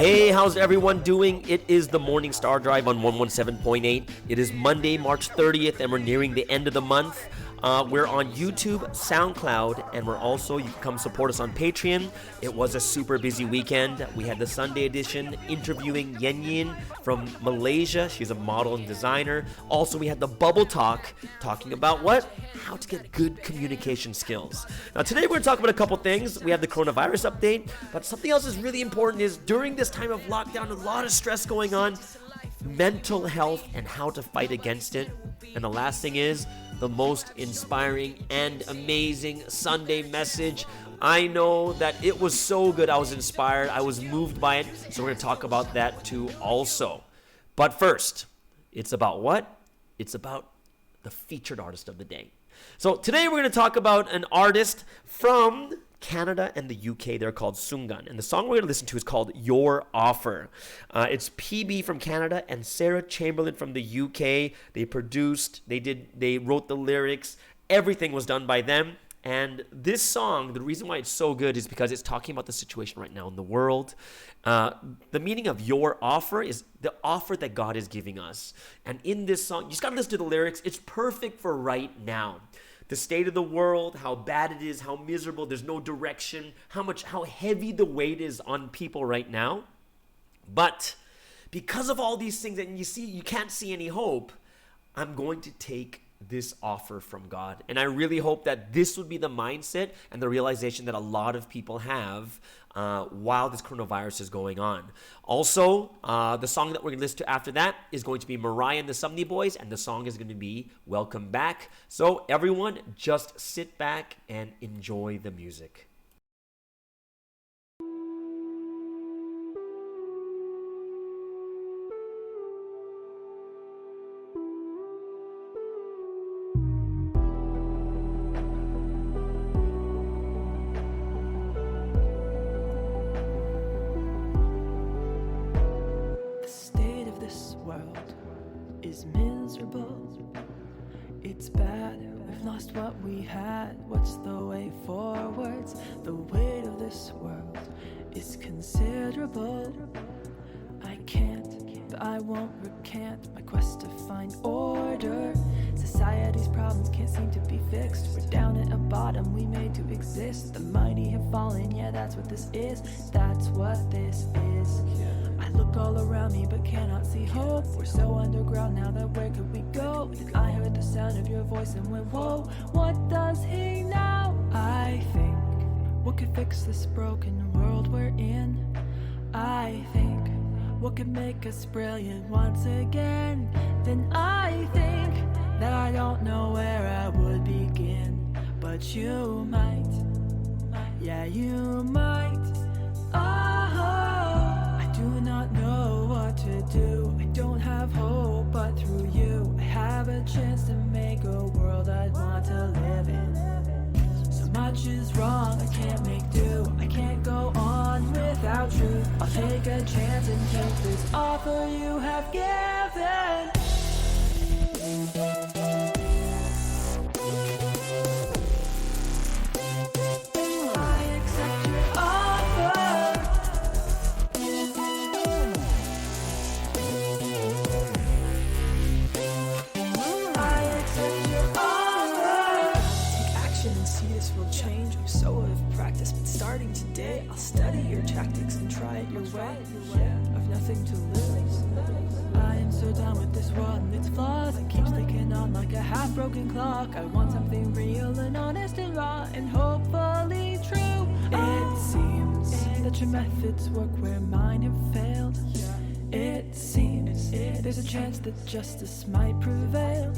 Hey, how's everyone doing? It is the Morning Star Drive on 117.8. It is Monday, March 30th, and we're nearing the end of the month. We're on YouTube, SoundCloud, and you can come support us on Patreon. It was a super busy weekend. We had the Sunday edition interviewing Yen Yin from Malaysia. She's a model and designer. Also, we had the Bubble Talk talking about what? How to get good communication skills. Now, today we're going to talk about a couple things. We have the coronavirus update, but something else that's really important is during this time of lockdown, a lot of stress going on, mental health and how to fight against it. And the last thing is the most inspiring and amazing Sunday message. I know that it was so good. I was inspired. I was moved by it. So we're going to talk about that too also. But first, it's about what? It's about the featured artist of the day. So today we're going to talk about an artist from Canada and the UK. They're called Sungan, and the song we're going to listen to is called Your Offer. It's PB from Canada and Sarah Chamberlain from the UK. They produced, they wrote the lyrics. Everything was done by them. And this song, the reason why it's so good is because it's talking about the situation right now in the world. The meaning of your offer is the offer that God is giving us. And in this song, you just got to listen to the lyrics. It's perfect for right now. The state of the world, how bad it is, how miserable, there's no direction, how heavy the weight is on people right now. But because of all these things, and you can't see any hope, I'm going to take this offer from God. And I really hope that this would be the mindset and the realization that a lot of people have while this coronavirus is going on. Also, the song that we're going to listen to after that is going to be Mariah and the Sumney Boys, and the song is going to be Welcome Back. So everyone, just sit back and enjoy the music. Is miserable. It's bad, we've lost what we had. What's the way forwards? The weight of this world is considerable. I can't, but I won't recant my quest to find order. Society's problems can't seem to be fixed. We're down at a bottom we made to exist. The mighty have fallen, yeah, that's what this is. That's what this is. I look all around me but cannot see hope. We're so underground now that where could we go? Then I heard the sound of your voice and went, whoa, what does he know? I think, what could fix this broken world we're in? I think, what could make us brilliant once again? Then I think that I don't know where I would begin. But you might, yeah you might. I do not know what to do. I don't have hope, but through you I have a chance to make a world I'd want to live in. So much is wrong, I can't make do. I can't go on without truth. I'll take a chance and take this offer you have given. Starting today, I'll study your tactics and try it your way. I've nothing to lose. I am so done with this world and its flaws. It keeps ticking on like a half-broken clock. I want something real and honest and raw and hopefully true. It seems that your methods work where mine have failed. It seems there's a chance that justice might prevail.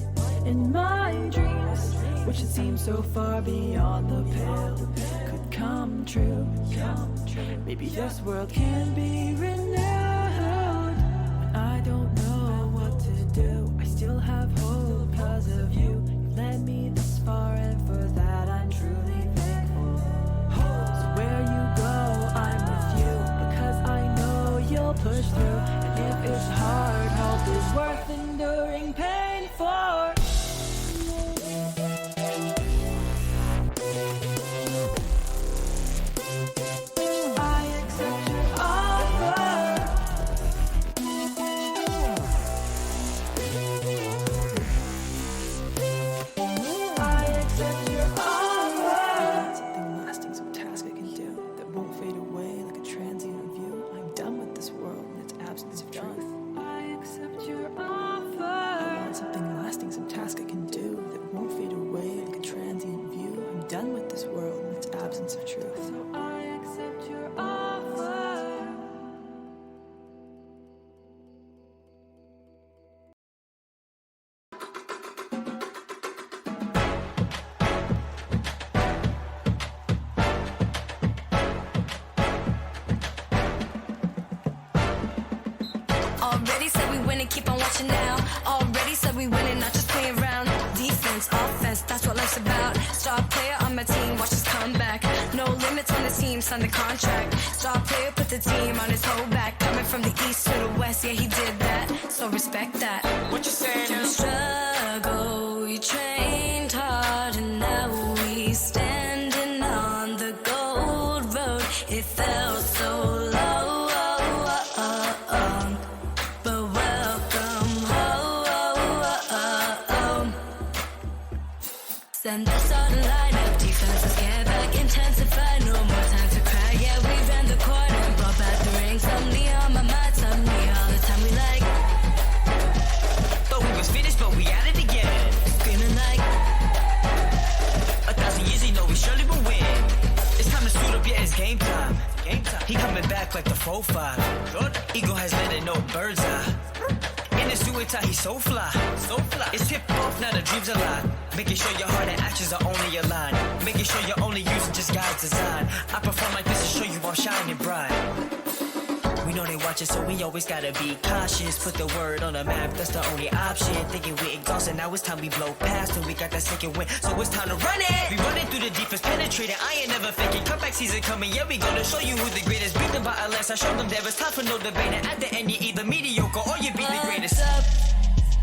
In my dreams, which had seemed so far beyond the pale, could come true. Maybe this world can be renewed. When I don't know what to do, I still have hope because of you. You led me this far, and for that I'm truly thankful. So where you go, I'm with you, because I know you'll push through. And if it's hard, hope is worth enduring pain for. I accept your offer. and keep on watching now. Already said we winning, not just playing around. Defense, offense, that's what life's about. Star player on my team, watch us come back. No limits on the team, sign the contract. Star player put the team on his whole back. Coming from the east to the west, yeah, he did that. So respect that. What you saying? Through struggle, we trained hard, and now we standing on the gold road. It felt so low, but welcome home. Send us all the lineup, defenses get back, intensify, no more time to cry. Yeah, we ran the corner and brought back the ring. Some me on my mind, some me all the time. We like, Thought we was finished, but we at it again. screaming like, 1,000 years, you know we surely will win. It's time to suit up, yeah, it's game time. He coming back like the 4-5. Eagle has landed, no bird's eye. In the suit and tie, he's so fly. It's tip off, now the dreams are alive. Making sure your heart and actions are only aligned. Making sure you're only using just God's design. I perform like this to show you I'm shining bright. We know they watching, so we always gotta be cautious. Put the word on the map, that's the only option. Thinking we exhausted, now it's time we blow past. And we got that second win, so it's time to run it. We running through the defense, penetrating, I ain't never faking. Comeback season coming, yeah, we gonna show you who the greatest. Beat them by a less, I showed them there is time for no debate. And at the end, you either mediocre or you be the greatest. what's up?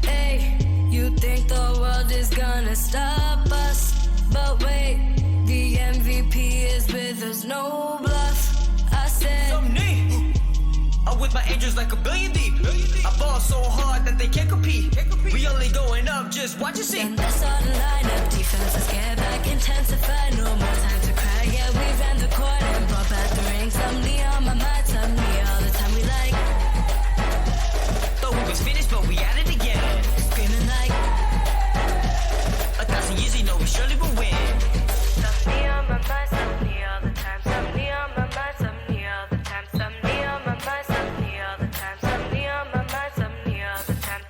Hey, you think the world is gonna stop us? But wait, the MVP is with us, no bluff. I said, Some knee. I'm with my angels like a billion deep. I ball so hard that they can't compete. We only going up, just watch and see. send us all the lineup, defenses get back, intensify, no more time to cry. Yeah, we ran the court and brought back the ring. Some me on my mind, some me all the time. We like, Thought we was finished, but we at it again. screaming like, 1,000 years, you know we surely will win. some me on my mind, some me all the time. Some me on my mind, some me all the time. Some me on my mind, some me all the time. Some me on my mind, some me all the time.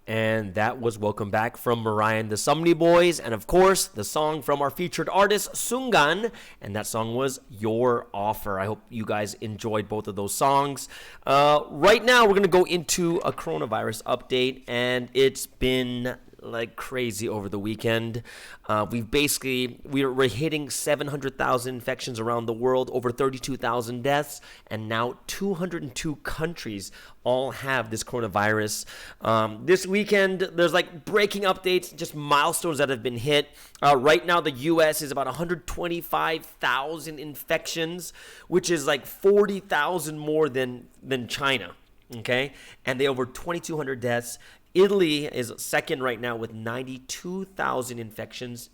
And that was Welcome Back from Mariah and the Sumney Boys. And of course, the song from our featured artist, Sungan. And that song was Your Offer. I hope you guys enjoyed both of those songs. Right now, we're going to go into a coronavirus update. And it's been like crazy over the weekend. We're hitting 700,000 infections around the world, over 32,000 deaths, and now 202 countries all have this coronavirus. This weekend, there's like breaking updates, just milestones that have been hit. Right now, the U.S. is about 125,000 infections, which is like 40,000 more than China. Okay, and they over 2,200 deaths. Italy is second right now with 92,000 infections.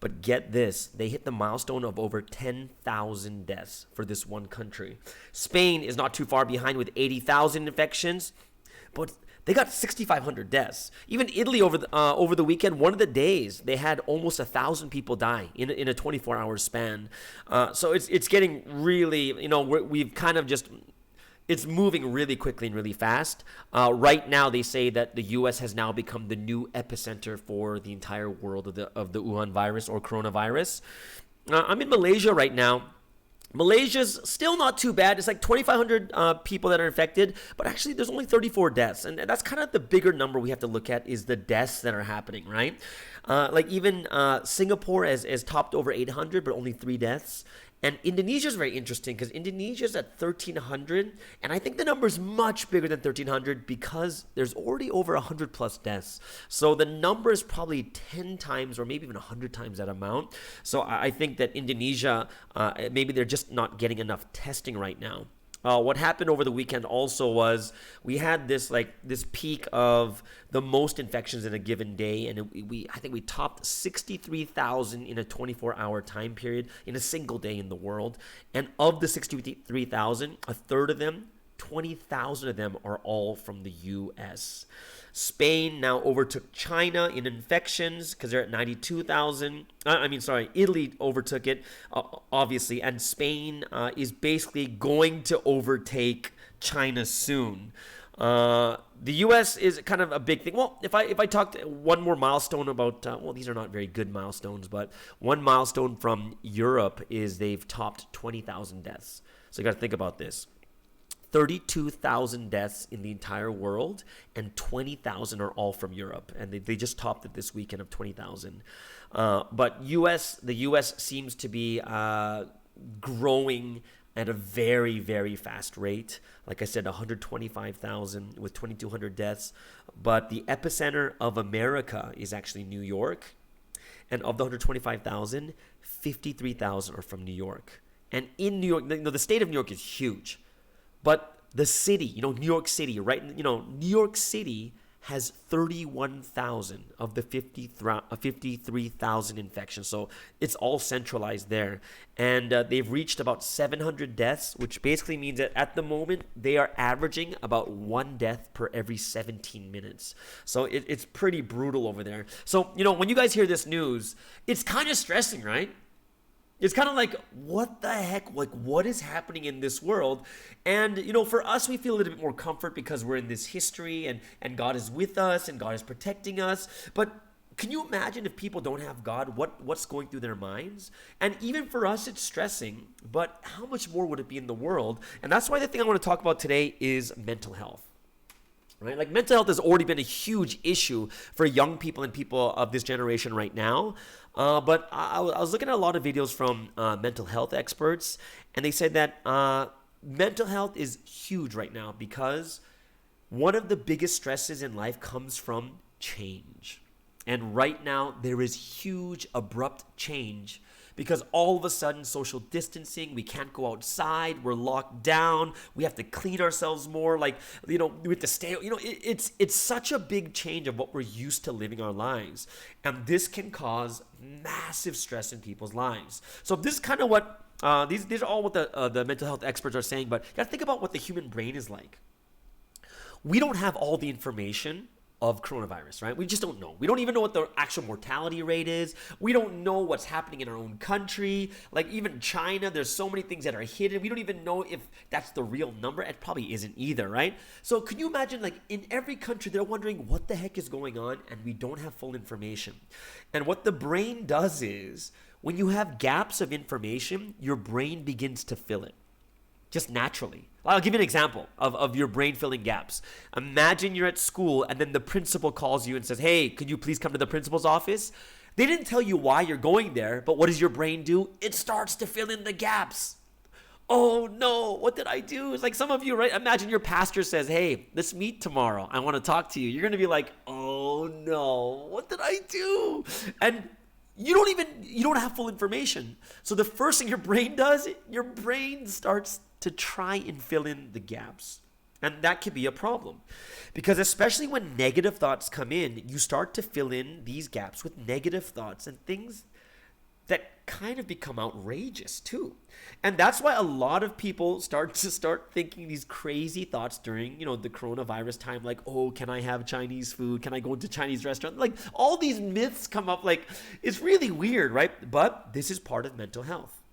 But get this, they hit the milestone of over 10,000 deaths for this one country. Spain is not too far behind with 80,000 infections, but they got 6,500 deaths. Even Italy over the weekend, one of the days, they had almost 1,000 people die in a 24-hour span. So it's getting really, we've kind of just... It's moving really quickly and really fast. Right now, they say that the U.S. has now become the new epicenter for the entire world of the Wuhan virus or coronavirus. I'm in Malaysia right now. Malaysia's still not too bad. It's like 2,500 people that are infected, but actually there's only 34 deaths. And that's kind of the bigger number we have to look at is the deaths that are happening, right? Like even Singapore has topped over 800, but only 3 deaths. And Indonesia is very interesting because Indonesia is at 1,300, and I think the number is much bigger than 1,300 because there's already over 100 plus deaths. So the number is probably 10 times or maybe even 100 times that amount. So I think that Indonesia, maybe they're just not getting enough testing right now. What happened over the weekend also was we had this peak of the most infections in a given day, and I think we topped 63,000 in a 24-hour time period in a single day in the world. And of the 63,000, a third of them, 20,000 of them are all from the U.S. Spain now overtook China in infections because they're at 92,000. Italy overtook it, obviously, and Spain is basically going to overtake China soon. the U.S. is kind of a big thing. Well, if I talked one more milestone about, well, these are not very good milestones, but one milestone from Europe is they've topped 20,000 deaths. So you got to think about this. 32,000 deaths in the entire world, and 20,000 are all from Europe. And they just topped it this weekend of 20,000. But the U.S. seems to be growing at a very, very fast rate. Like I said, 125,000 with 2,200 deaths. But the epicenter of America is actually New York. And of the 125,000, 53,000 are from New York. And in New York, the state of New York is huge. But the city, New York City, right? New York City has 31,000 of the 53,000 infections. So it's all centralized there. And they've reached about 700 deaths, which basically means that at the moment, they are averaging about 1 death per every 17 minutes. So it's pretty brutal over there. So, when you guys hear this news, it's kind of stressing, right? It's kind of like, what the heck? Like, what is happening in this world? And, for us, we feel a little bit more comfort because we're in this history and God is with us and God is protecting us. But can you imagine if people don't have God, what's going through their minds? And even for us, it's stressing. But how much more would it be in the world? And that's why the thing I want to talk about today is mental health. Right? Like, mental health has already been a huge issue for young people and people of this generation right now. But I was looking at a lot of videos from mental health experts, and they said that mental health is huge right now because one of the biggest stresses in life comes from change. And right now, there is huge, abrupt change because all of a sudden, social distancing, we can't go outside, we're locked down, we have to clean ourselves more, we have to stay, it's such a big change of what we're used to living our lives. And this can cause massive stress in people's lives. So this is kind of what, these are all what the mental health experts are saying, but you gotta think about what the human brain is like. We don't have all the information of coronavirus, right? We just don't know. We don't even know what the actual mortality rate is. We don't know what's happening in our own country. Like, even China, there's so many things that are hidden. We don't even know if that's the real number. It probably isn't either, right? So can you imagine, in every country, they're wondering what the heck is going on, and we don't have full information. And what the brain does is, when you have gaps of information, your brain begins to fill it. Just naturally. I'll give you an example of your brain filling gaps. Imagine you're at school and then the principal calls you and says, hey, could you please come to the principal's office? They didn't tell you why you're going there, but what does your brain do? It starts to fill in the gaps. Oh no, what did I do? It's like some of you, right? Imagine your pastor says, hey, let's meet tomorrow. I want to talk to you. You're going to be like, oh no, what did I do? And you don't have full information. So the first thing your brain does, your brain starts to try and fill in the gaps. And that could be a problem. Because especially when negative thoughts come in, you start to fill in these gaps with negative thoughts and things that kind of become outrageous too. And that's why a lot of people start thinking these crazy thoughts during, the coronavirus time, like, oh, can I have Chinese food? Can I go into Chinese restaurant? Like, all these myths come up, it's really weird, right? But this is part of mental health.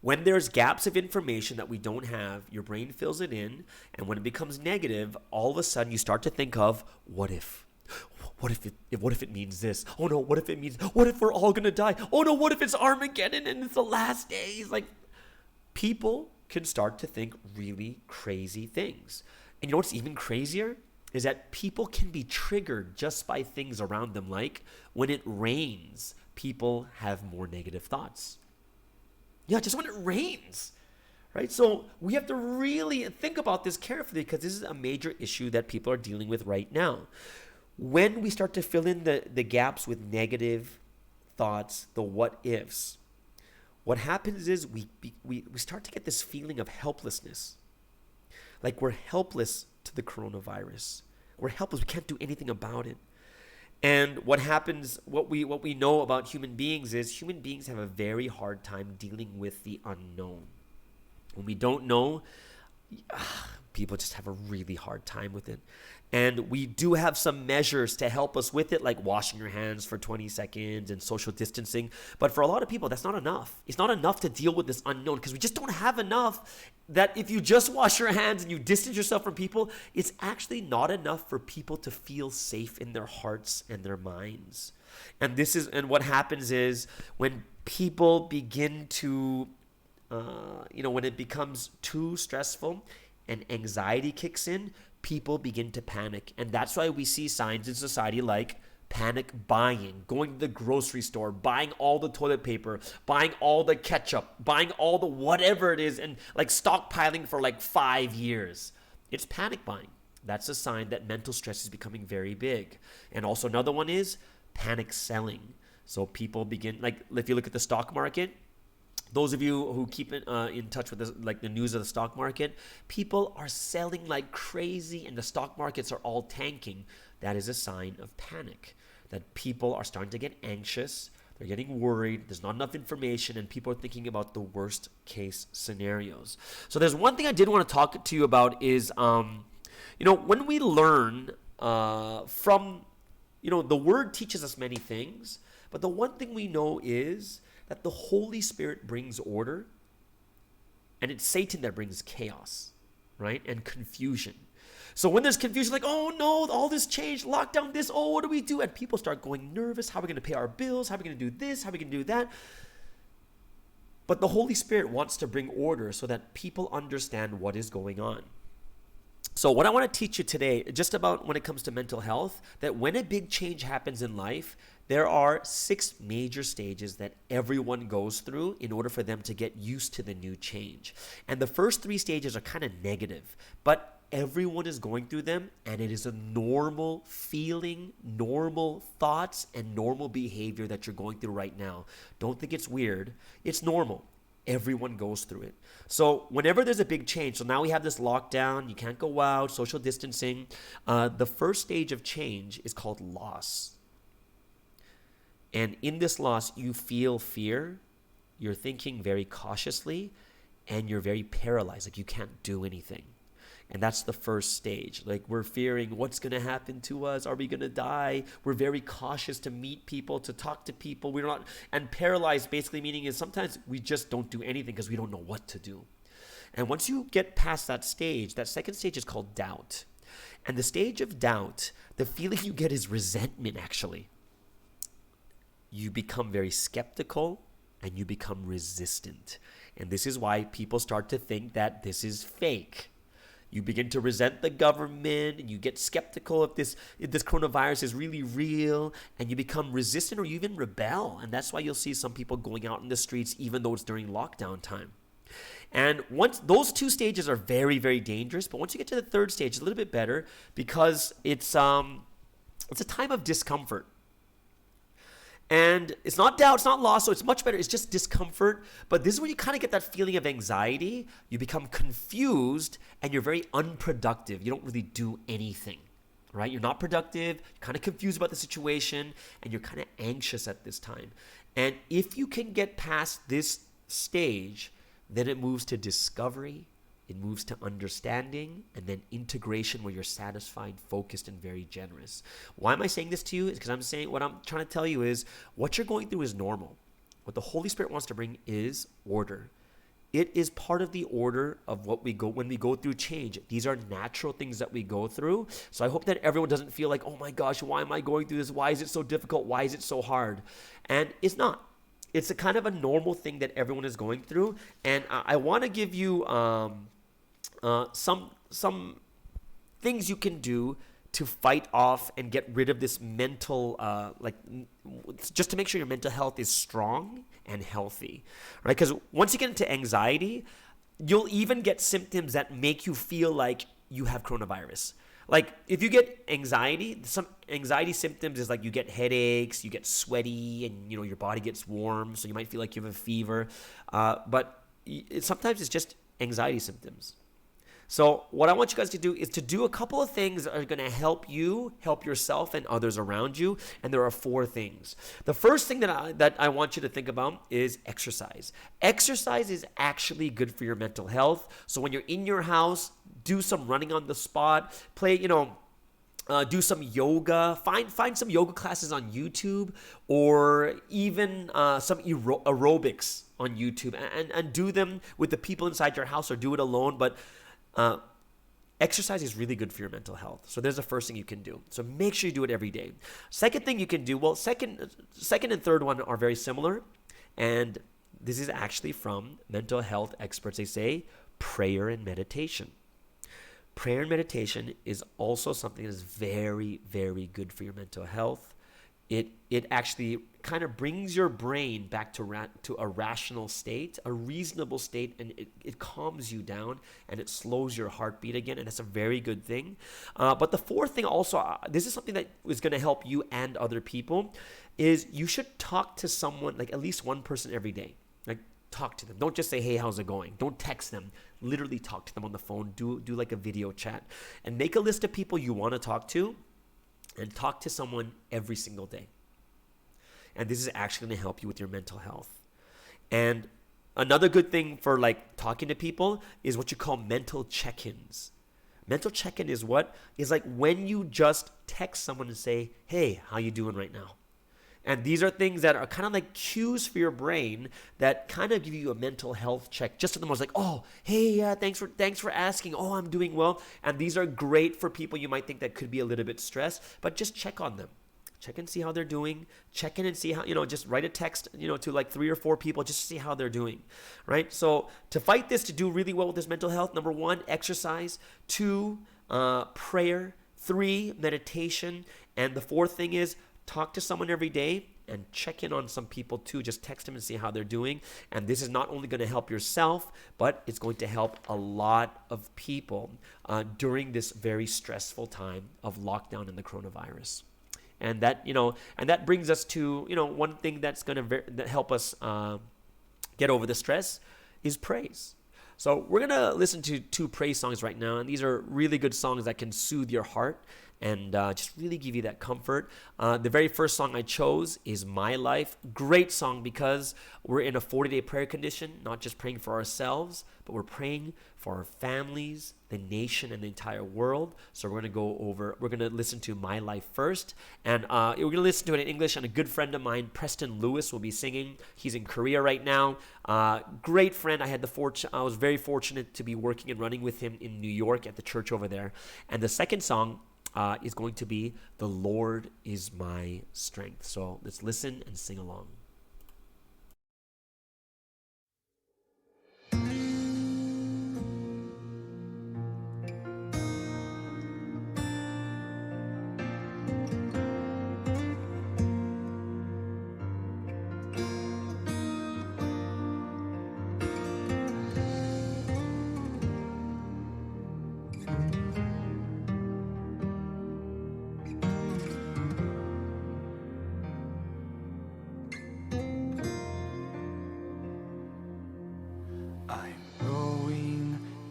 When there's gaps of information that we don't have, your brain fills it in, and when it becomes negative, all of a sudden you start to think of, what if? What if it means this? Oh no, what if we're all gonna die? Oh no, what if it's Armageddon and it's the last days? People can start to think really crazy things. And you know what's even crazier? Is that people can be triggered just by things around them. Like, when it rains, people have more negative thoughts. Yeah, just when it rains, right? So we have to really think about this carefully because this is a major issue that people are dealing with right now. When we start to fill in the gaps with negative thoughts, the what ifs, what happens is we start to get this feeling of helplessness. Like, we're helpless to the coronavirus. We're helpless. We can't do anything about it. And what happens, what we know about human beings is human beings have a very hard time dealing with the unknown. When we don't know, people just have a really hard time with it. And we do have some measures to help us with it, like washing your hands for 20 seconds and social distancing. But for a lot of people, that's not enough. It's not enough to deal with this unknown, because we just don't have enough that if you just wash your hands and you distance yourself from people, it's actually not enough for people to feel safe in their hearts and their minds. And what happens is when people begin to, when it becomes too stressful and anxiety kicks in, people begin to panic. And that's why we see signs in society like panic buying, going to the grocery store, buying all the toilet paper, buying all the ketchup, buying all the whatever it is, and like stockpiling for like 5 years. It's panic buying. That's a sign that mental stress is becoming very big. And also another one is panic selling. So people begin, like if you look at the stock market, those of you who keep in touch with the news of the stock market, people are selling like crazy and the stock markets are all tanking. That is a sign of panic, that people are starting to get anxious. They're getting worried. There's not enough information, and people are thinking about the worst case scenarios. So there's one thing I did want to talk to you about is, when we learn from, the word teaches us many things, but the one thing we know is that the Holy Spirit brings order, and it's Satan that brings chaos, right? And confusion. So when there's confusion, like, oh no, all this changed, lockdown this, oh, what do we do? And people start going nervous. How are we going to pay our bills? How are we going to do this? How are we going to do that? But the Holy Spirit wants to bring order so that people understand what is going on. So what I want to teach you today, just about when it comes to mental health, that when a big change happens in life, there are 6 major stages that everyone goes through in order for them to get used to the new change. And the first 3 stages are kind of negative, but everyone is going through them, and it is a normal feeling, normal thoughts, and normal behavior that you're going through right now. Don't think it's weird. It's normal. Everyone goes through it. So whenever there's a big change, so now we have this lockdown, you can't go out, social distancing. The first stage of change is called loss. And in this loss, you feel fear, you're thinking very cautiously, and you're very paralyzed, like you can't do anything. And that's the first stage. Like we're fearing what's going to happen to us. Are we going to die? We're very cautious to meet people, to talk to people. We're not, and paralyzed basically meaning is sometimes we just don't do anything because we don't know what to do. And once you get past that stage, that second stage is called doubt. And the stage of doubt, the feeling you get is resentment actually. You become very skeptical and you become resistant. And this is why people start to think that this is fake. You begin to resent the government and you get skeptical if this coronavirus is really real, and you become resistant or you even rebel. And that's why you'll see some people going out in the streets even though it's during lockdown time. And once those 2 stages are very, very dangerous, but once you get to the third stage, it's a little bit better because it's a time of discomfort. And it's not doubt, it's not loss, so it's much better. It's just discomfort. But this is where you kind of get that feeling of anxiety. You become confused and you're very unproductive. You don't really do anything, right? You're not productive, you're kind of confused about the situation, and you're kind of anxious at this time. And if you can get past this stage, then it moves to discovery, it moves to understanding, and then integration where you're satisfied, focused, and very generous. Why am I saying this to you? It's because I'm saying what I'm trying to tell you is what you're going through is normal. What the Holy Spirit wants to bring is order. It is part of the order of what we go when we go through change. These are natural things that we go through. So I hope that everyone doesn't feel like, oh my gosh, why am I going through this? Why is it so difficult? Why is it so hard? And it's not. It's a kind of a normal thing that everyone is going through. And I want to give you some things you can do to fight off and get rid of this mental, just to make sure your mental health is strong and healthy, right? Because once you get into anxiety, you'll even get symptoms that make you feel like you have coronavirus. Like if you get anxiety, some anxiety symptoms is like you get headaches, you get sweaty, and your body gets warm, so you might feel like you have a fever. But sometimes it's just anxiety symptoms. So what I want you guys to do is to do a couple of things that are going to help you, help yourself and others around you. And there are 4 things. The first thing that I want you to think about is exercise. Exercise is actually good for your mental health. So when you're in your house, do some running on the spot, play, do some yoga, find some yoga classes on YouTube, or even some aerobics on YouTube, and do them with the people inside your house, or do it alone. But exercise is really good for your mental health. So there's the first thing you can do. So make sure you do it every day. Second thing you can do, well, second and third one are very similar, and this is actually from mental health experts. They say prayer and meditation. Prayer and meditation is also something that is very, very good for your mental health. It actually kind of brings your brain back to a rational state, a reasonable state, and it calms you down, and it slows your heartbeat again, and that's a very good thing. But the fourth thing also, this is something that is going to help you and other people, is you should talk to someone, like at least one person every day. Like, talk to them. Don't just say, hey, how's it going? Don't text them. Literally talk to them on the phone. Do like a video chat. And make a list of people you want to talk to, and talk to someone every single day. And this is actually going to help you with your mental health. And another good thing for like talking to people is what you call mental check-ins. Mental check-in is what? Is like when you just text someone and say, hey, how you doing right now? And these are things that are kind of like cues for your brain that kind of give you a mental health check. Just to the most like, oh, hey, yeah, thanks for asking. Oh, I'm doing well. And these are great for people you might think that could be a little bit stressed, but just check on them. Check and see how they're doing. Check in and see how, just write a text, to like 3 or 4 people just to see how they're doing, right? So to fight this, to do really well with this mental health, number 1, exercise. 2, prayer. 3, meditation. And the 4th thing is talk to someone every day and check in on some people too. Just text them and see how they're doing. And this is not only going to help yourself, but it's going to help a lot of people during this very stressful time of lockdown and the coronavirus. And that brings us to, one thing that's going to help us get over the stress is praise. So we're going to listen to 2 praise songs right now. And these are really good songs that can soothe your heart and just really give you that comfort. The very first song I chose is My Life. Great song because we're in a 40-day prayer condition, not just praying for ourselves, but we're praying for our families, the nation, and the entire world. So we're going to listen to My Life first. And we're going to listen to it in English, and a good friend of mine, Preston Lewis, will be singing. He's in Korea right now. Great friend. I was very fortunate to be working and running with him in New York at the church over there. And the second song is going to be The Lord is My Strength. So let's listen and sing along.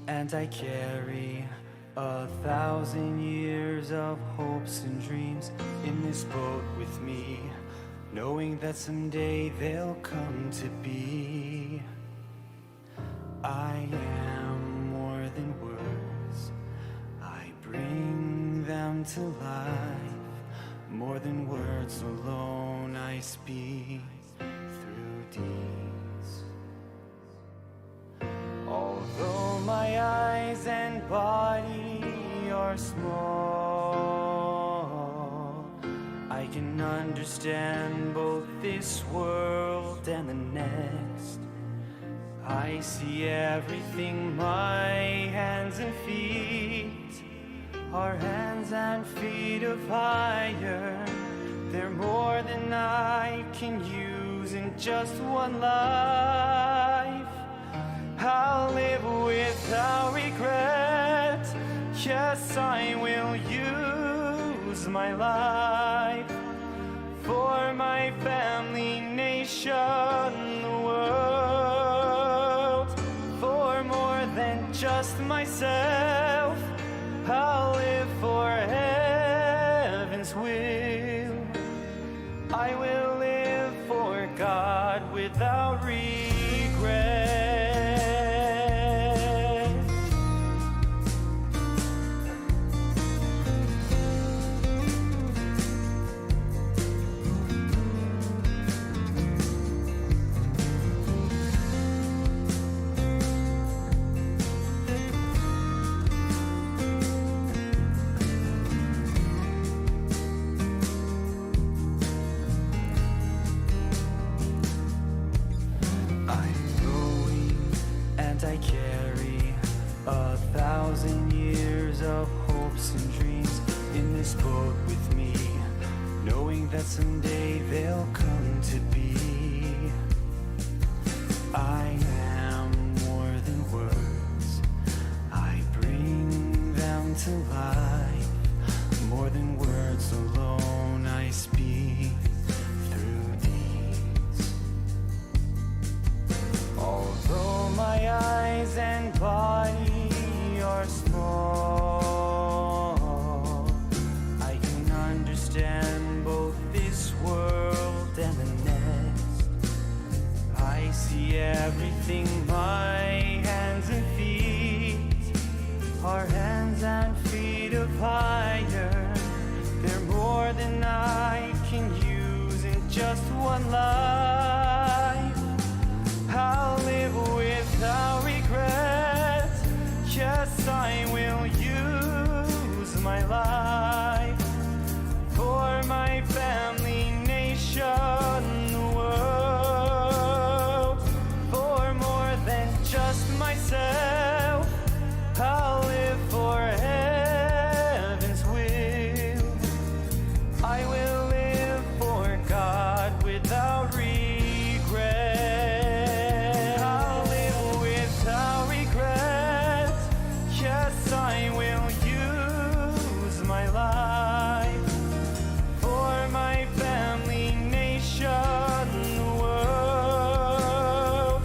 And I carry 1,000 years of hopes and dreams in this boat with me, knowing that someday they'll come to be. I am more than words, I bring them to life. More than words alone I speak through deeds. Although my eyes and body are small, I can understand both this world and the next. I see everything, my hands and feet are hands and feet of fire. They're more than I can use in just one life. I'll live without regret. Yes, I will use my life for my family, nation, the world, for more than just myself. I'll live for heaven's will. I will live for God without regret. I carry 1,000 years of hopes and dreams in this book with me, knowing that someday they'll come to be. I am more than words, I bring them to life. More than words alone, I speak through deeds. Although my eyes and body are small, I can understand both this world and the next. I see everything, my hands and feet are hands and feet of fire. They're more than I can use in just one life. I'll live without regret. Yes, I will use my life for my family, nation, the world. For more than just myself, I'll live for heaven's will. I will live for God without regret. I'll live without regret. Yes, I will use my life for my family, nation, the world.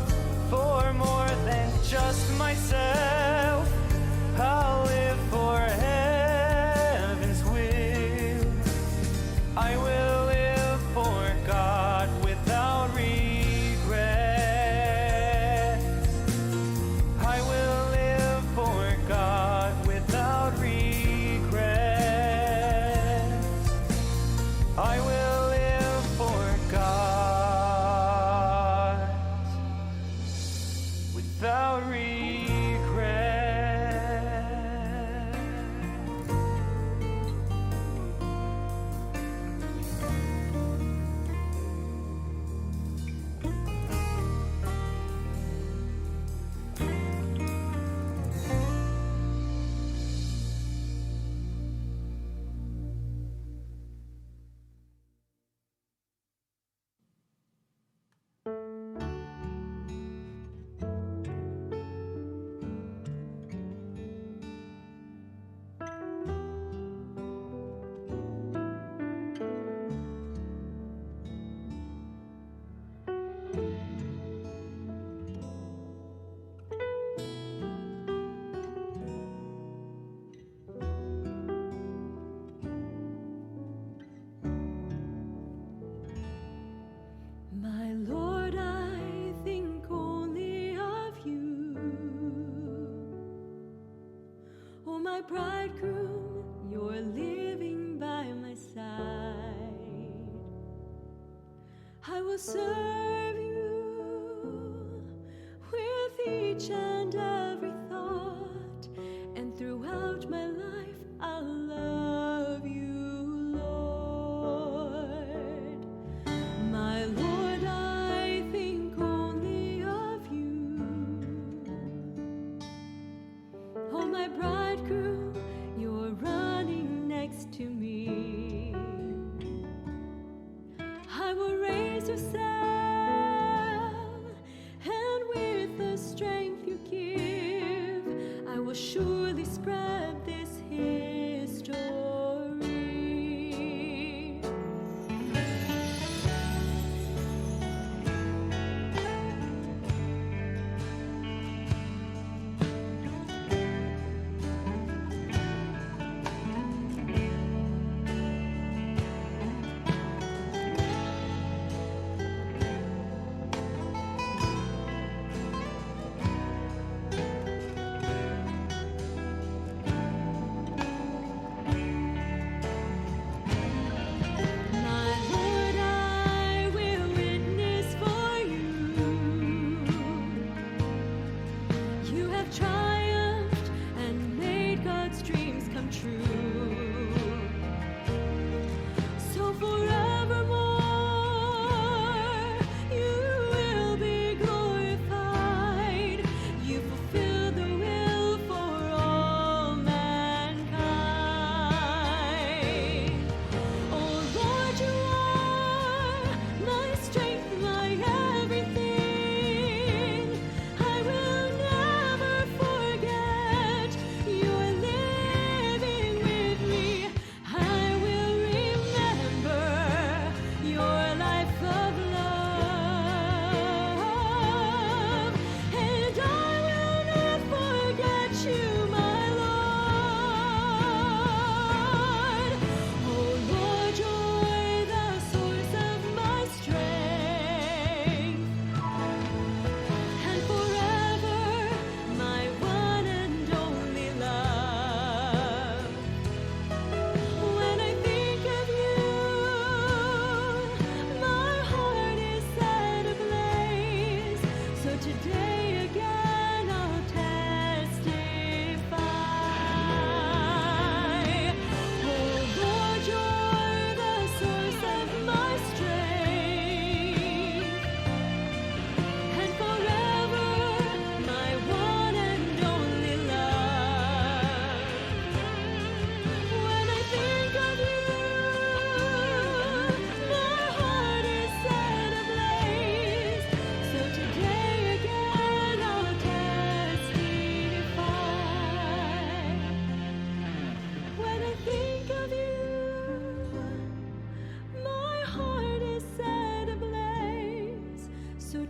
For more than just myself, I'll live for heaven's will. I will live for God without regret. I will live for God without regret. I will live for God without regret. My Lord, I think only of you. Oh, my bridegroom, you're living by my side. I will serve you with each and every thought, and throughout my life I'll love you, Lord. My Lord, I think only of you. Oh, my bridegroom, you're running next to me. I will raise your sail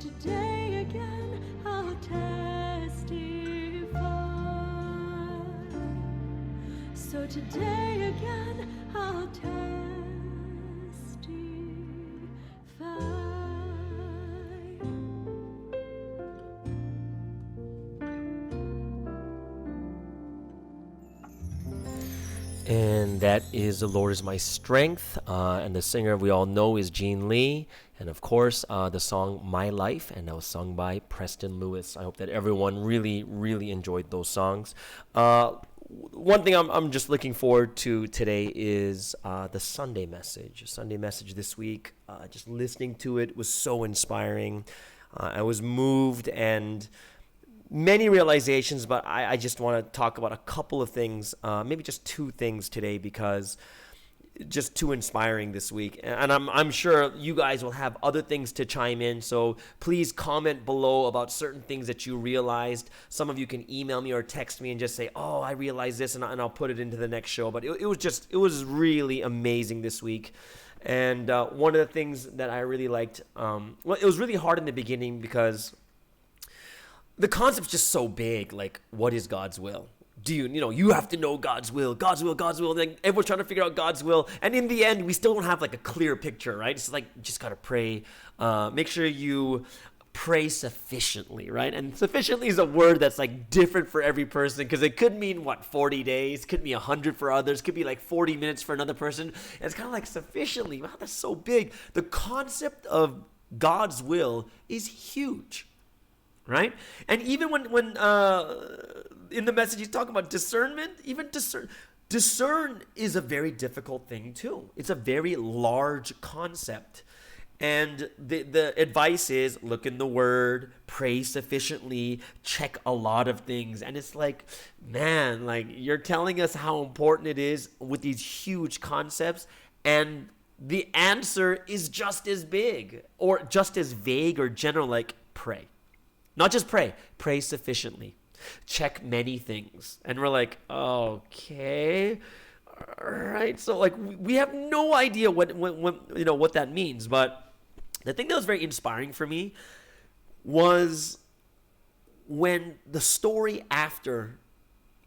today again I'll testify. So today again I'll testify. And that is The Lord Is My Strength. And the singer we all know is Gene Lee. And of course, the song My Life. And that was sung by Preston Lewis. I hope that everyone really, really enjoyed those songs. One thing I'm just looking forward to today is the Sunday message. Sunday message this week. Just listening to it was so inspiring. I was moved and many realizations, but I just want to talk about a couple of things, maybe just two things today, because just too inspiring this week. And I'm sure you guys will have other things to chime in, so please comment below about certain things that you realized. Some of you can email me or text me and just say, oh, I realized this, and I'll put it into the next show. But it was really amazing this week. And one of the things that I really liked, well, it was really hard in the beginning because the concept's just so big. Like, what is God's will? You have to know God's will, God's will, God's will. And then everyone's trying to figure out God's will. And in the end, we still don't have like a clear picture, right? It's like, just got to pray. Make sure you pray sufficiently, right? And sufficiently is a word that's like different for every person, because it could mean 40 days, could be 100 for others, could be like 40 minutes for another person. And it's kind of like sufficiently. Wow, that's so big. The concept of God's will is huge. Right? And even when in the message he's talking about discernment, even discern is a very difficult thing too. It's a very large concept. And the advice is look in the Word, pray sufficiently, check a lot of things. And it's like, man, like you're telling us how important it is with these huge concepts, and the answer is just as big or just as vague or general, like pray. Not just pray sufficiently. Check many things. And we're like, okay, all right. So like we have no idea what that means. But the thing that was very inspiring for me was when the story after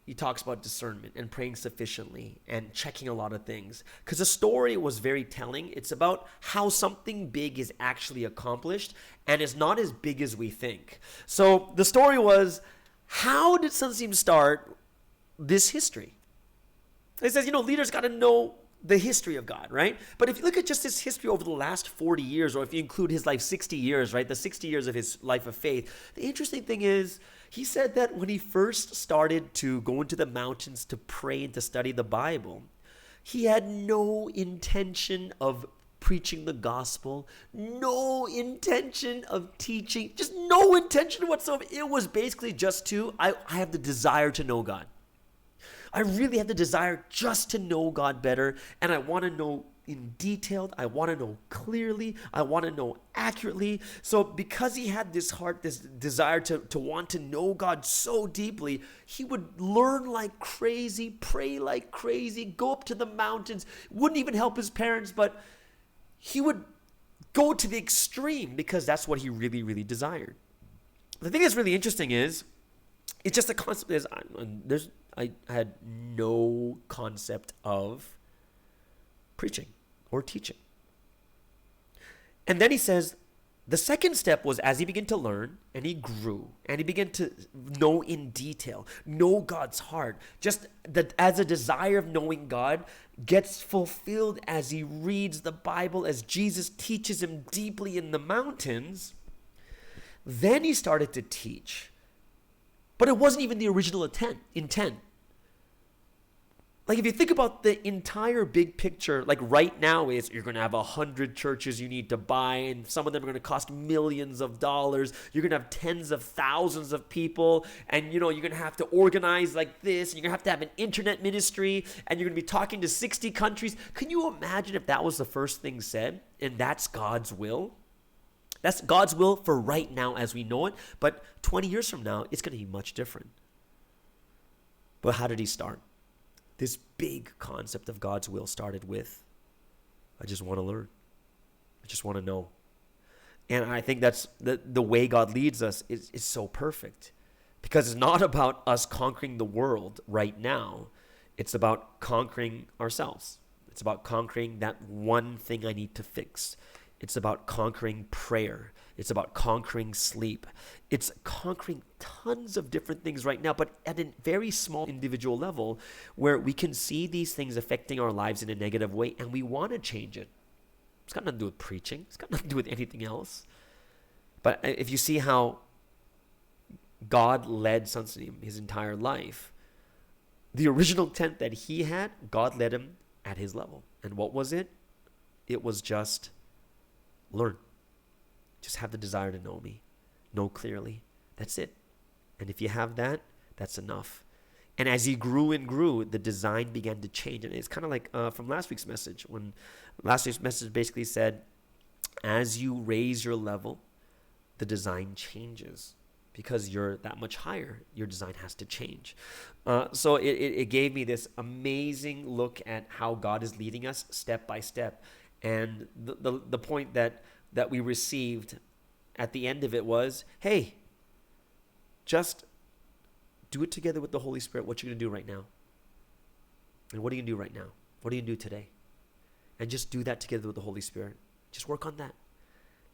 he talks about discernment and praying sufficiently and checking a lot of things. Because the story was very telling. It's about how something big is actually accomplished, and it's not as big as we think. So the story was, how did Sunseam start this history? It says, leaders got to know the history of God, right? But if you look at just his history over the last 40 years, or if you include his life 60 years, right? The 60 years of his life of faith. The interesting thing is, he said that when he first started to go into the mountains to pray and to study the Bible, he had no intention of preaching the gospel, no intention of teaching, just no intention whatsoever. It was basically just I have the desire to know God. I really have the desire just to know God better, and I want to know in detail. I want to know clearly. I want to know accurately. So because he had this heart, this desire to want to know God so deeply, he would learn like crazy, pray like crazy, go up to the mountains, wouldn't even help his parents, but he would go to the extreme because that's what he really, really desired. The thing that's really interesting is, it's just a concept. I had no concept of preaching or teaching. And then he says, the second step was as he began to learn and he grew and he began to know in detail, know God's heart, just that as a desire of knowing God gets fulfilled as he reads the Bible, as Jesus teaches him deeply in the mountains, then he started to teach. But it wasn't even the original intent. Like if you think about the entire big picture, like right now is you're going to have 100 churches you need to buy, and some of them are going to cost millions of dollars. You're going to have tens of thousands of people, and you're going to have to organize like this, and you're going to have an internet ministry, and you're going to be talking to 60 countries. Can you imagine if that was the first thing said, and that's God's will? That's God's will for right now as we know it, but 20 years from now, it's going to be much different. But how did he start? This big concept of God's will started with, I just want to learn. I just want to know. And I think that's the way God leads us is so perfect, because it's not about us conquering the world right now. It's about conquering ourselves. It's about conquering that one thing I need to fix. It's about conquering prayer. It's about conquering sleep. It's conquering tons of different things right now, but at a very small individual level where we can see these things affecting our lives in a negative way and we want to change it. It's got nothing to do with preaching. It's got nothing to do with anything else. But if you see how God led Sunseem his entire life, the original intent that he had, God led him at his level. And what was it? It was just learn. Just have the desire to know me. Know clearly. That's it. And if you have that, that's enough. And as he grew and grew, the design began to change. And it's kind of like from last week's message, when last week's message basically said, as you raise your level, the design changes. Because you're that much higher, your design has to change. So it gave me this amazing look at how God is leading us step by step. And the point that we received at the end of it was, hey, just do it together with the Holy Spirit. What you're going to do right now. And what are you going to do right now? What are you going to do today? And just do that together with the Holy Spirit. Just work on that.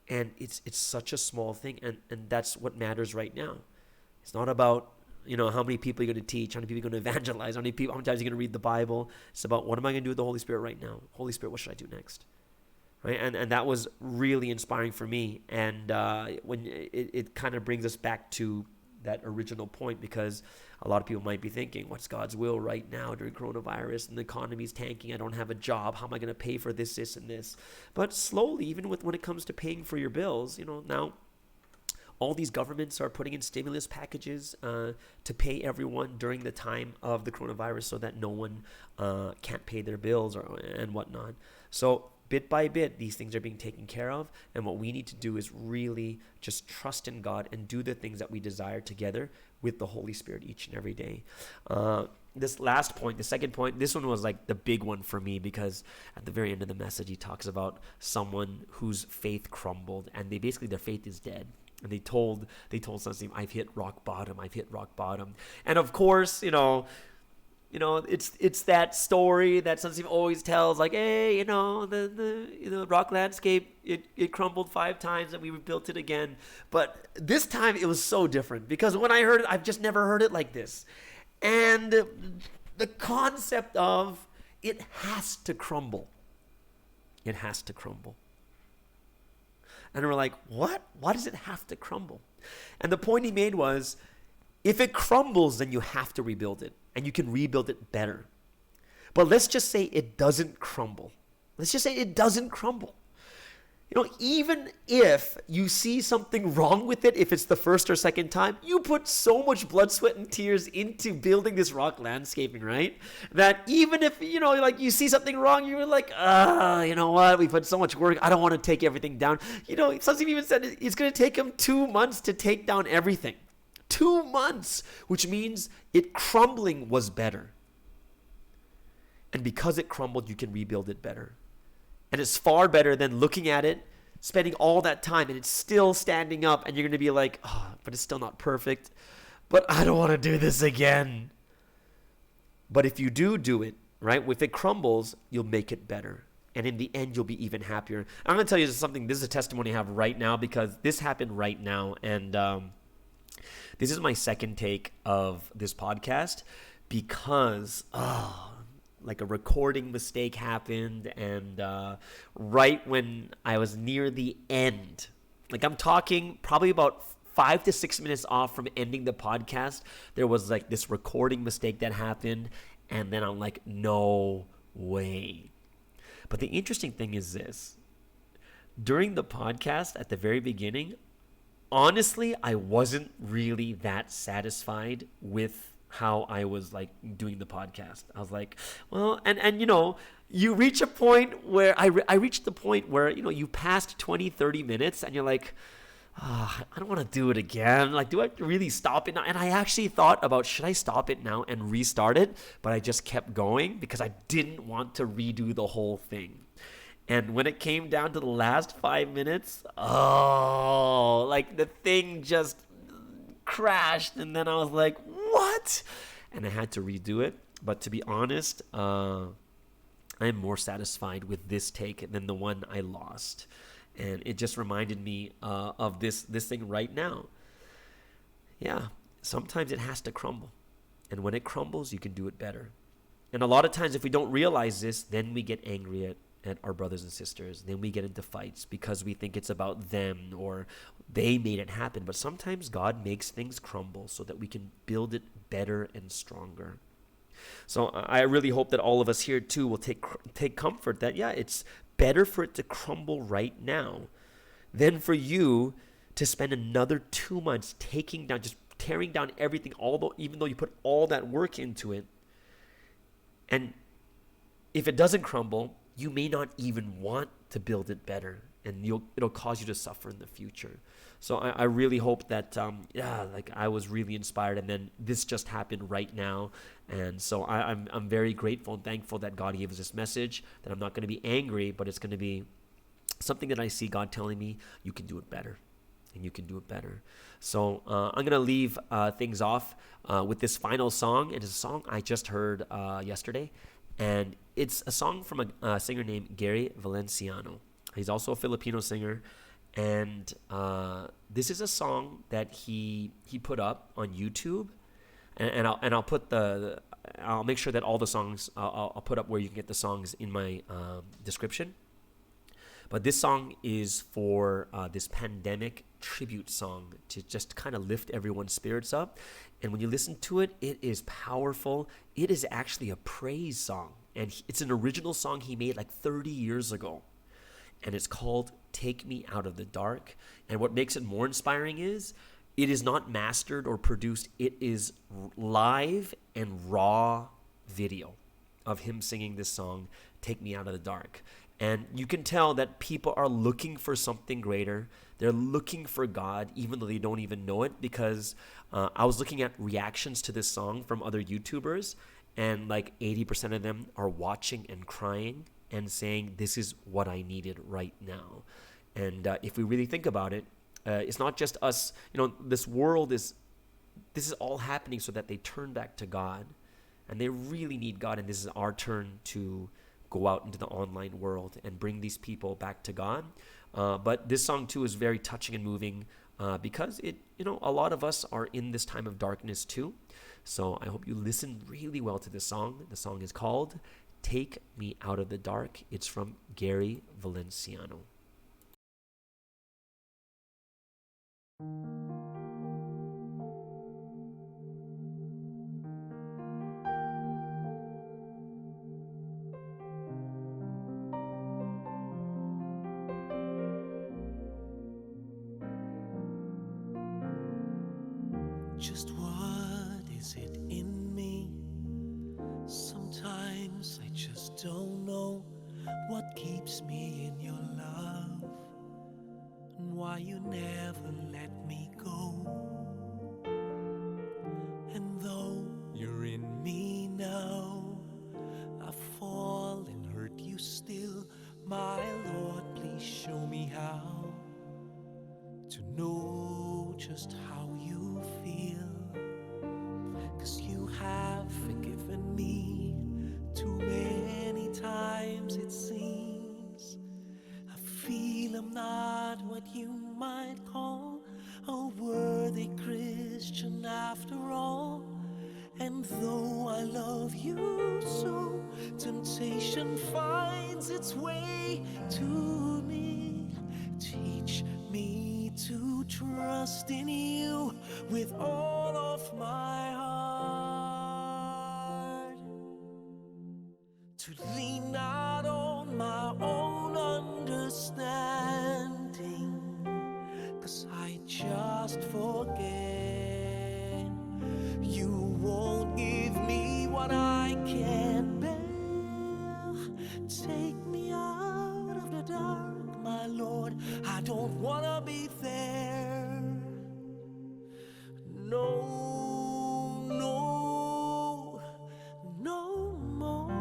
And it's such a small thing, and that's what matters right now. It's not about, how many people you're going to teach, how many people you're going to evangelize, how many times you're going to read the Bible. It's about, what am I going to do with the Holy Spirit right now? Holy Spirit, what should I do next? Right? And that was really inspiring for me. And when it kind of brings us back to that original point, because a lot of people might be thinking, what's God's will right now during coronavirus and the economy's tanking? I don't have a job. How am I going to pay for this, and this? But slowly, even when it comes to paying for your bills, now all these governments are putting in stimulus packages to pay everyone during the time of the coronavirus so that no one can't pay their bills and whatnot. So bit by bit, these things are being taken care of. And what we need to do is really just trust in God and do the things that we desire together with the Holy Spirit each and every day. This last point, the second point, this one was like the big one for me, because at the very end of the message, he talks about someone whose faith crumbled, and their faith is dead. And they told Sunseem, I've hit rock bottom. And of course, it's that story that Sunseem always tells, like, hey, the rock landscape, it crumbled 5 times and we rebuilt it again. But this time it was so different, because when I heard it, I've just never heard it like this. And the concept of it has to crumble. It has to crumble. And we're like, what? Why does it have to crumble? And the point he made was, if it crumbles, then you have to rebuild it. And you can rebuild it better. But let's just say it doesn't crumble. Even if you see something wrong with it, if it's the first or second time, you put so much blood, sweat, and tears into building this rock landscaping, right? That even if, you see something wrong, you're like, you know what? We put so much work. I don't want to take everything down. Something even said it's going to take him 2 months to take down everything. 2 months, which means it crumbling was better. And because it crumbled, you can rebuild it better. And it's far better than looking at it, spending all that time, and it's still standing up, and you're going to be like, but it's still not perfect. But I don't want to do this again. But if you do it, right, if it crumbles, you'll make it better. And in the end, you'll be even happier. I'm going to tell you something. This is a testimony I have right now, because this happened right now. And this is my second take of this podcast, because like a recording mistake happened, and right when I was near the end, like I'm talking probably about 5 to 6 minutes off from ending the podcast, there was like this recording mistake that happened, and then I'm like, no way. But the interesting thing is this: during the podcast at the very beginning, honestly, I wasn't really that satisfied with how I was like doing the podcast. I was like, well, and you reach a point where I reached the point where, you passed 20, 30 minutes and you're like, I don't want to do it again. Like, do I really stop it now? And I actually thought about, should I stop it now and restart it? But I just kept going because I didn't want to redo the whole thing. And when it came down to the last 5 minutes, oh, like the thing just crashed. And then I was like, what? And I had to redo it. But to be honest, I'm more satisfied with this take than the one I lost. And it just reminded me of this thing right now. Yeah, sometimes it has to crumble. And when it crumbles, you can do it better. And a lot of times, if we don't realize this, then we get angry at our brothers and sisters. Then we get into fights because we think it's about them or they made it happen. But sometimes God makes things crumble so that we can build it better and stronger. So I really hope that all of us here too will take comfort that, yeah, it's better for it to crumble right now than for you to spend another 2 months just tearing down everything, even though you put all that work into it. And if it doesn't crumble, you may not even want to build it better, and it'll cause you to suffer in the future. So I really hope that, I was really inspired, and then this just happened right now. And so I'm very grateful and thankful that God gave us this message, that I'm not going to be angry, but it's going to be something that I see God telling me, you can do it better, and you can do it better. So I'm going to leave things off with this final song. It is a song I just heard yesterday, and it's a song from a singer named Gary Valenciano. He's also a Filipino singer, and this is a song that he put up on YouTube, and I'll make sure that all the songs I'll put up where you can get the songs in my description. But this song is for this pandemic tribute song to just kind of lift everyone's spirits up. And when you listen to it, it is powerful. It is actually a praise song, and it's an original song he made like 30 years ago. And it's called Take Me Out of the Dark. And what makes it more inspiring is it is not mastered or produced. It is live and raw video of him singing this song, Take Me Out of the Dark. And you can tell that people are looking for something greater. They're looking for God, even though they don't even know it, because I was looking at reactions to this song from other YouTubers, and like 80% of them are watching and crying and saying, this is what I needed right now. And if we really think about it, it's not just us. This is all happening so that they turn back to God. And they really need God. And this is our turn to go out into the online world and bring these people back to God. But this song too is very touching and moving because a lot of us are in this time of darkness too. So I hope you listen really well to this song. The song is called Take Me Out of the Dark. It's from Gary Valenciano. Just what is it in me? Sometimes I just don't know what keeps me in your love and why you never let me go. And though you're in me now, I fall and hurt you still. My Lord, please show me how to know just how you feel. 'Cause you have forgiven me too many times, it seems. I feel I'm not what you might call a worthy Christian after all. And though I love you so, temptation finds its way to me. Teach me to trust in you with all of my heart, to lean not on my own understanding, 'cause I just forget. You won't give me what I can't bear. Take me out of the dark, my Lord, I don't wanna be there. No, no, no more.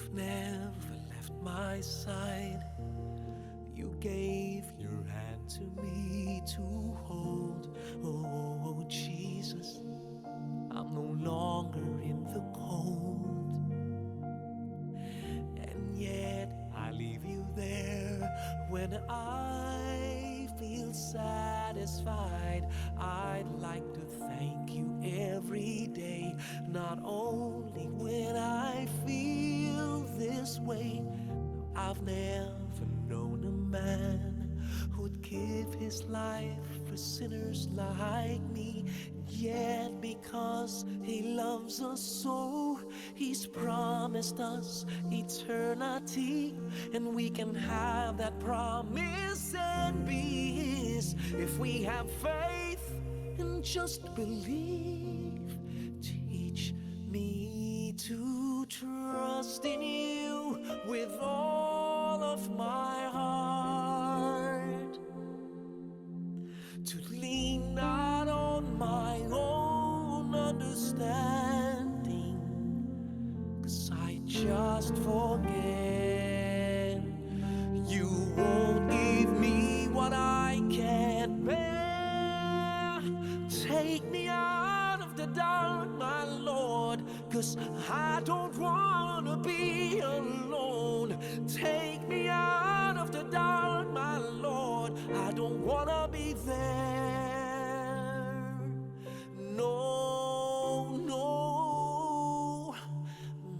You've never left my side. You gave your hand to me to hold. Oh, Jesus, I'm no longer in the cold. And yet I leave you there when I feel satisfied. I'd like to thank you every day, not only when I feel this way. I've never known a man who'd give his life for sinners like me. Yet because he loves us so, he's promised us eternity, and we can have that promise and be his if we have faith and just believe. Teach me to trust in you with all of my heart, to lean not on my own understanding, 'cause I just forget. You won't give me what I can't bear. Take me out of the dark, my Lord, 'cause I don't wanna be alone. Take me out of the dark, my Lord, I don't wanna be there. No, no,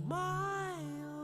my Lord.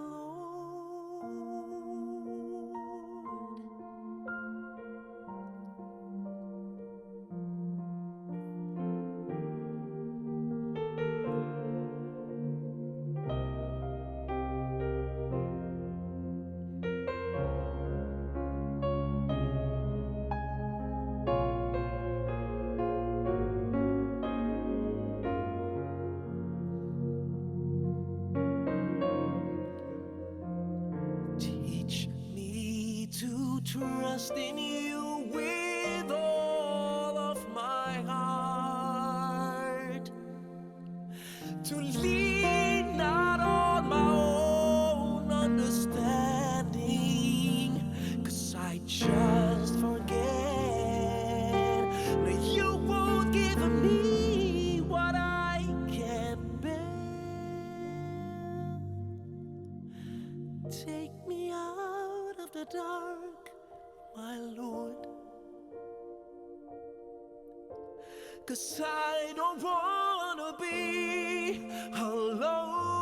Teach me to trust in you with all of my heart, to lean not on my own understanding, 'cause I just forget. But you won't give me what I can't bear. Take me out of the dark, my Lord, 'cause I don't wanna be alone.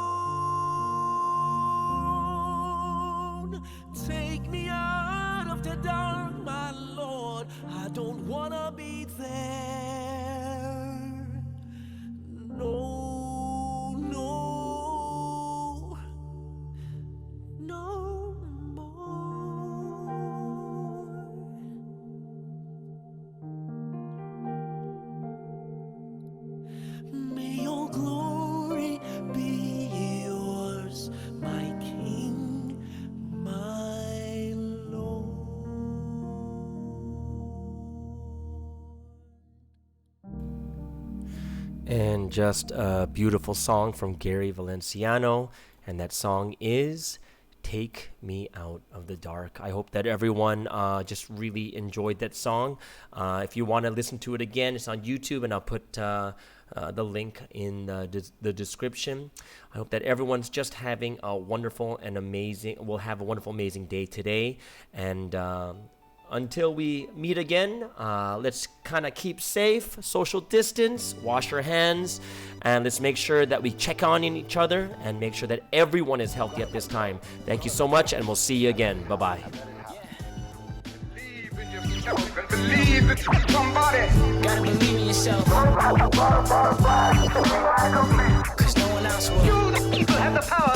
Take me out of the dark, my Lord, I don't wanna be there. No, no, no more. May your glory be yours, my King, my Lord. And just a beautiful song from Gary Valenciano, and that song is Take Me Out of the Dark. I hope that everyone just really enjoyed that song. If you want to listen to it again, it's on YouTube, and I'll put the link in the description. I hope that everyone's just having a wonderful and amazing, will have a wonderful, amazing day today. And until we meet again, let's kind of keep safe, social distance, wash your hands, and let's make sure that we check on each other and make sure that everyone is healthy at this time. Thank you so much, and we'll see you again. Bye-bye. Believe in somebody. Gotta believe in yourself. Cause no one else will. You have the power.